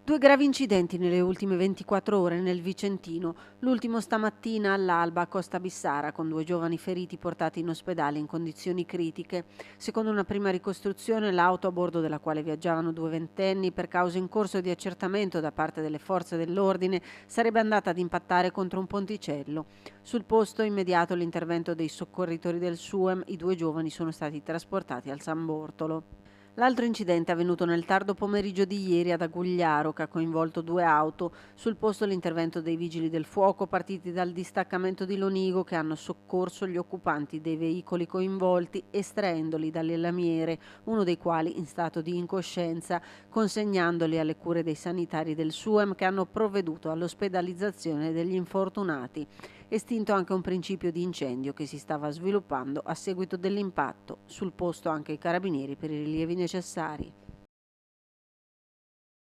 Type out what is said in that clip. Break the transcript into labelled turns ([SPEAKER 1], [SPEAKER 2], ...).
[SPEAKER 1] Due gravi incidenti nelle ultime 24 ore nel Vicentino, l'ultimo stamattina all'alba a Costa Bissara, con due giovani feriti portati in ospedale in condizioni critiche. Secondo una prima ricostruzione, l'auto a bordo della quale viaggiavano due ventenni, per cause in corso di accertamento da parte delle forze dell'ordine, sarebbe andata ad impattare contro un ponticello. Sul posto immediato l'intervento dei soccorritori del SUEM, i due giovani sono stati trasportati al San Bortolo. L'altro incidente è avvenuto nel tardo pomeriggio di ieri ad Agugliaro, che ha coinvolto due auto. Sul posto l'intervento dei vigili del fuoco partiti dal distaccamento di Lonigo, che hanno soccorso gli occupanti dei veicoli coinvolti estraendoli dalle lamiere, uno dei quali in stato di incoscienza, consegnandoli alle cure dei sanitari del SUEM, che hanno provveduto all'ospedalizzazione degli infortunati. Estinto anche un principio di incendio che si stava sviluppando a seguito dell'impatto. Sul posto anche i carabinieri per i rilievi necessari.